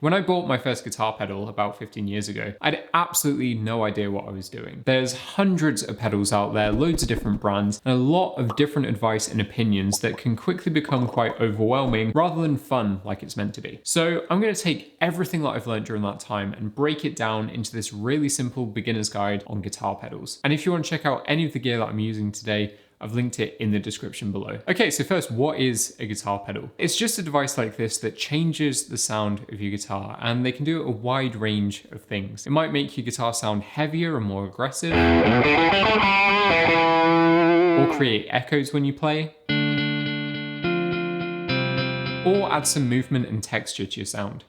When I bought my first guitar pedal about 15 years ago, I had absolutely no idea what I was doing. There's hundreds of pedals out there, loads of different brands, and a lot of different advice and opinions that can quickly become quite overwhelming rather than fun like it's meant to be. So I'm going to take everything that I've learned during that time and break it down into this really simple beginner's guide on guitar pedals. And if you want to check out any of the gear that I'm using today, I've linked it in the description below. Okay, so first, what is a guitar pedal? It's just a device like this that changes the sound of your guitar, and they can do a wide range of things. It might make your guitar sound heavier and more aggressive, or create echoes when you play, or add some movement and texture to your sound.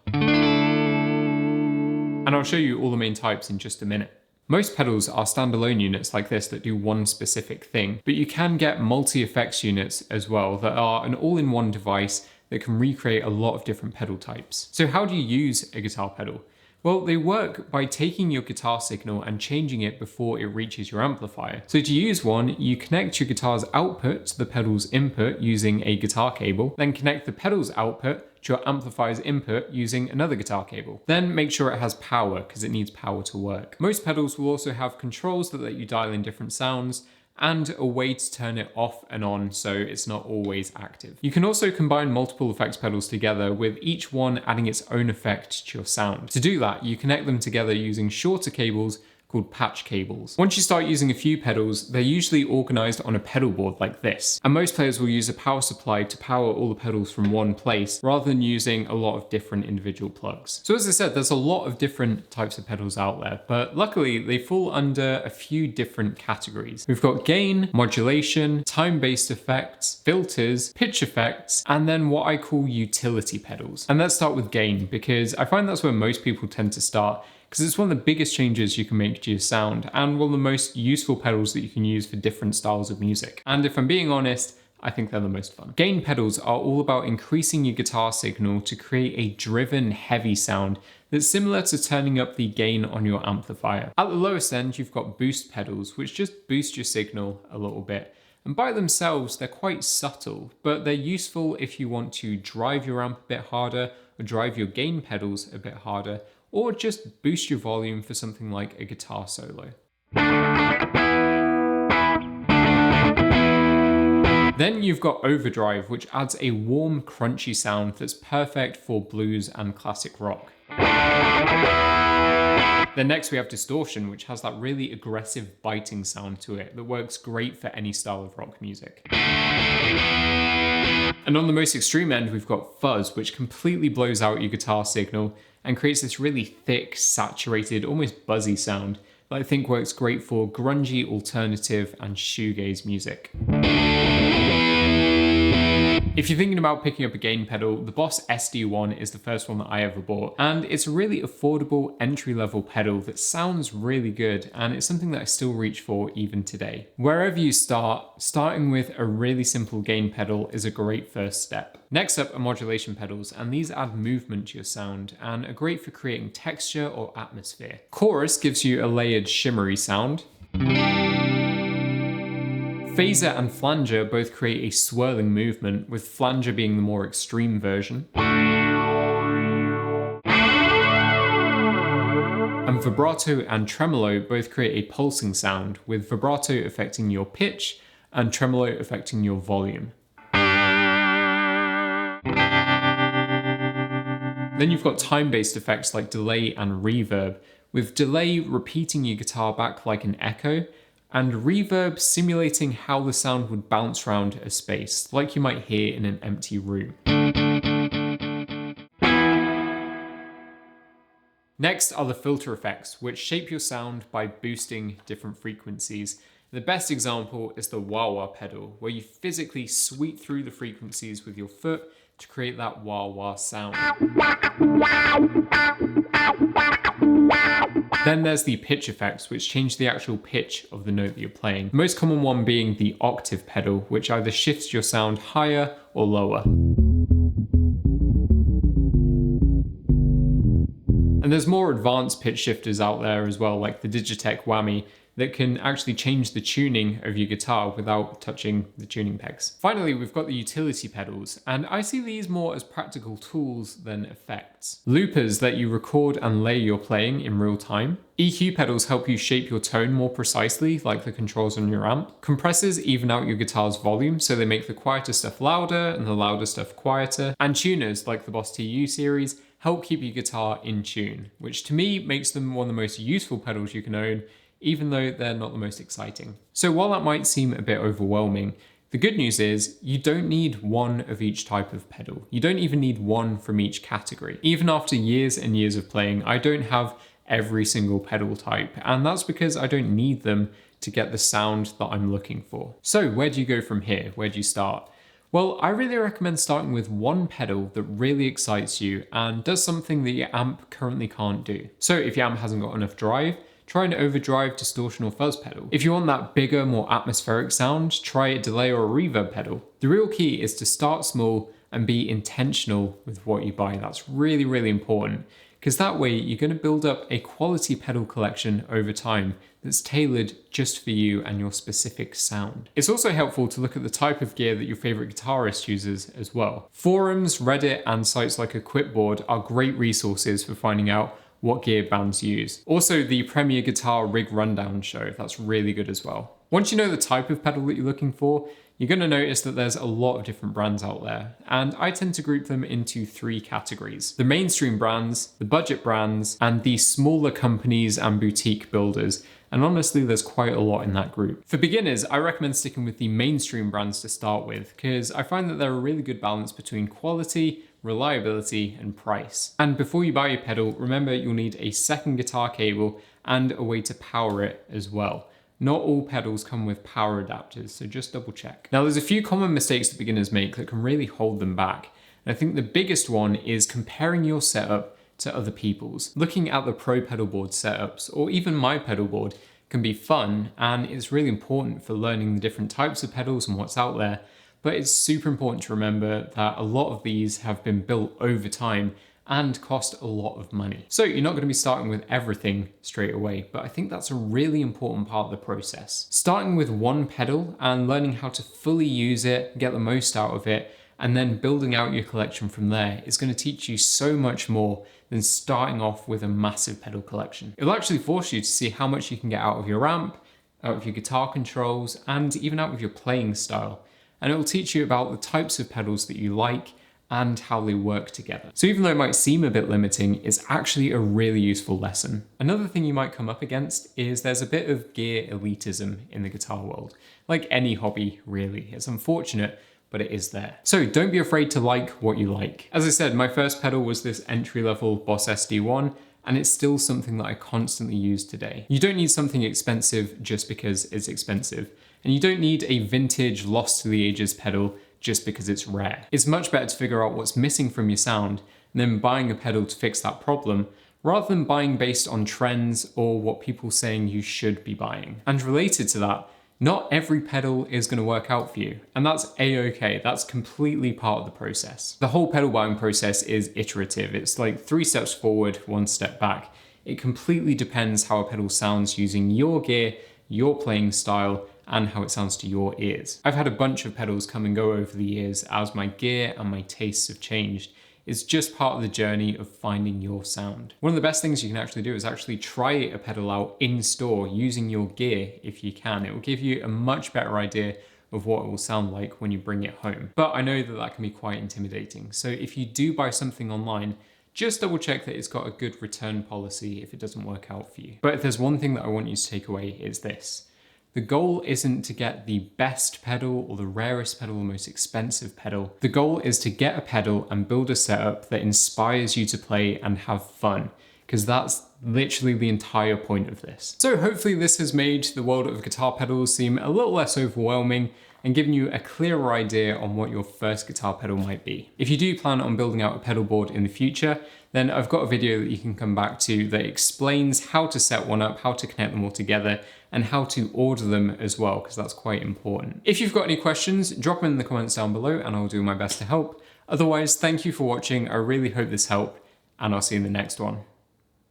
And I'll show you all the main types in just a minute. Most pedals are standalone units like this that do one specific thing, but you can get multi-effects units as well that are an all-in-one device that can recreate a lot of different pedal types. So how do you use a guitar pedal? Well, they work by taking your guitar signal and changing it before it reaches your amplifier. So to use one, you connect your guitar's output to the pedal's input using a guitar cable, then connect the pedal's output to your amplifier's input using another guitar cable. Then make sure it has power, because it needs power to work. Most pedals will also have controls that let you dial in different sounds, and a way to turn it off and on so it's not always active. You can also combine multiple effects pedals together, with each one adding its own effect to your sound. To do that, you connect them together using shorter cables called patch cables. Once you start using a few pedals, they're usually organized on a pedal board like this. And most players will use a power supply to power all the pedals from one place, rather than using a lot of different individual plugs. So as I said, there's a lot of different types of pedals out there, but luckily they fall under a few different categories. We've got gain, modulation, time-based effects, filters, pitch effects, and then what I call utility pedals. And let's start with gain, because I find that's where most people tend to start, because it's one of the biggest changes you can make to your sound and one of the most useful pedals that you can use for different styles of music. And if I'm being honest, I think they're the most fun. Gain pedals are all about increasing your guitar signal to create a driven, heavy sound that's similar to turning up the gain on your amplifier. At the lowest end, you've got boost pedals, which just boost your signal a little bit. And by themselves, they're quite subtle, but they're useful if you want to drive your amp a bit harder, or drive your gain pedals a bit harder, or just boost your volume for something like a guitar solo. Then you've got overdrive, which adds a warm, crunchy sound that's perfect for blues and classic rock. Then next we have distortion, which has that really aggressive biting sound to it that works great for any style of rock music. And on the most extreme end, we've got fuzz, which completely blows out your guitar signal and creates this really thick, saturated, almost buzzy sound that I think works great for grungy, alternative, and shoegaze music. If you're thinking about picking up a gain pedal, the Boss SD1 is the first one that I ever bought, and it's a really affordable entry-level pedal that sounds really good, and it's something that I still reach for even today. Wherever you start, starting with a really simple gain pedal is a great first step. Next up are modulation pedals, and these add movement to your sound and are great for creating texture or atmosphere. Chorus gives you a layered, shimmery sound. Phaser and flanger both create a swirling movement, with flanger being the more extreme version. And vibrato and tremolo both create a pulsing sound, with vibrato affecting your pitch and tremolo affecting your volume. Then you've got time-based effects like delay and reverb, with delay repeating your guitar back like an echo, and reverb simulating how the sound would bounce around a space, like you might hear in an empty room. Next are the filter effects, which shape your sound by boosting different frequencies. The best example is the wah-wah pedal, where you physically sweep through the frequencies with your foot to create that wah-wah sound. Then there's the pitch effects, which change the actual pitch of the note that you're playing. The most common one being the octave pedal, which either shifts your sound higher or lower. And there's more advanced pitch shifters out there as well, like the Digitech Whammy, that can actually change the tuning of your guitar without touching the tuning pegs. Finally, we've got the utility pedals, and I see these more as practical tools than effects. Loopers let you record and layer your playing in real time. EQ pedals help you shape your tone more precisely, like the controls on your amp. Compressors even out your guitar's volume, so they make the quieter stuff louder and the louder stuff quieter. And tuners, like the Boss TU series, help keep your guitar in tune, which to me makes them one of the most useful pedals you can own, even though they're not the most exciting. So while that might seem a bit overwhelming, the good news is you don't need one of each type of pedal. You don't even need one from each category. Even after years and years of playing, I don't have every single pedal type, and that's because I don't need them to get the sound that I'm looking for. So where do you go from here? Where do you start? Well, I really recommend starting with one pedal that really excites you and does something that your amp currently can't do. So if your amp hasn't got enough drive, try an overdrive, distortion, or fuzz pedal. If you want that bigger, more atmospheric sound, try a delay or a reverb pedal. The real key is to start small and be intentional with what you buy. That's really, really important, because that way you're going to build up a quality pedal collection over time that's tailored just for you and your specific sound. It's also helpful to look at the type of gear that your favorite guitarist uses as well. Forums, Reddit, and sites like Equipboard are great resources for finding out what gear bands use. Also, the Premier Guitar Rig Rundown show, that's really good as well. Once you know the type of pedal that you're looking for, you're going to notice that there's a lot of different brands out there, and I tend to group them into three categories: the mainstream brands, the budget brands, and the smaller companies and boutique builders. And honestly, there's quite a lot in that group. For beginners, I recommend sticking with the mainstream brands to start with, because I find that they're a really good balance between quality, reliability, and price. And before you buy your pedal, remember you'll need a second guitar cable and a way to power it as well. Not all pedals come with power adapters, so just double check. Now, there's a few common mistakes that beginners make that can really hold them back. And I think the biggest one is comparing your setup to other people's. Looking at the pro pedal board setups, or even my pedal board, can be fun, and it's really important for learning the different types of pedals and what's out there. But it's super important to remember that a lot of these have been built over time and cost a lot of money. So you're not going to be starting with everything straight away, but I think that's a really important part of the process. Starting with one pedal and learning how to fully use it, get the most out of it, and then building out your collection from there is going to teach you so much more than starting off with a massive pedal collection. It'll actually force you to see how much you can get out of your amp, out of your guitar controls, and even out of your playing style. And it will teach you about the types of pedals that you like and how they work together. So even though it might seem a bit limiting, it's actually a really useful lesson. Another thing you might come up against is there's a bit of gear elitism in the guitar world. Like any hobby, really. It's unfortunate, but it is there. So don't be afraid to like what you like. As I said, my first pedal was this entry-level Boss SD1, and it's still something that I constantly use today. You don't need something expensive just because it's expensive, and you don't need a vintage lost to the ages pedal just because it's rare. It's much better to figure out what's missing from your sound and then buying a pedal to fix that problem, rather than buying based on trends or what people are saying you should be buying. And related to that, not every pedal is going to work out for you, and that's a-okay. That's completely part of the process. The whole pedal buying process is iterative. It's like 3 steps forward, 1 step back. It completely depends how a pedal sounds using your gear, your playing style, and how it sounds to your ears. I've had a bunch of pedals come and go over the years as my gear and my tastes have changed. It's just part of the journey of finding your sound. One of the best things you can actually do is actually try a pedal out in store using your gear if you can. It will give you a much better idea of what it will sound like when you bring it home. But I know that that can be quite intimidating. So if you do buy something online, just double check that it's got a good return policy if it doesn't work out for you. But if there's one thing that I want you to take away, it's this. The goal isn't to get the best pedal or the rarest pedal or most expensive pedal. The goal is to get a pedal and build a setup that inspires you to play and have fun, because that's literally the entire point of this. So hopefully this has made the world of guitar pedals seem a little less overwhelming and given you a clearer idea on what your first guitar pedal might be. If you do plan on building out a pedal board in the future, then I've got a video that you can come back to that explains how to set one up, how to connect them all together, and how to order them as well, because that's quite important. If you've got any questions, drop them in the comments down below and I'll do my best to help. Otherwise, thank you for watching. I really hope this helped, and I'll see you in the next one.